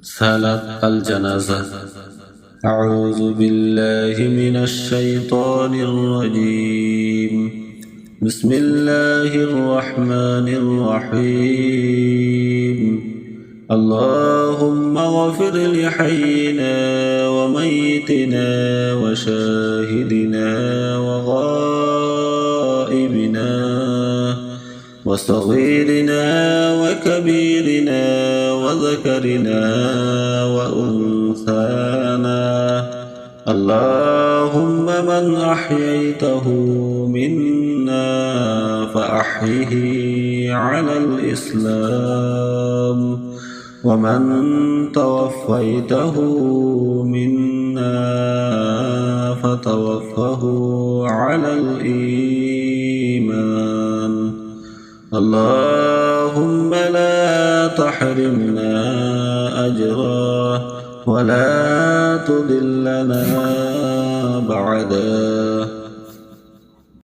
صلاة الجنازة. أعوذ بالله من الشيطان الرجيم. بسم الله الرحمن الرحيم. اللهم اغفر لحينا وميتنا وشاهدنا وغائبنا وصغيرنا وكبيرنا وذكرنا وأنثانا. اللهم من أحييته منا فأحيه على الإسلام، ومن توفيته منا فتوفه على الإيمان. اللهم لا تحرمنا أجره ولا تضلنا بعده.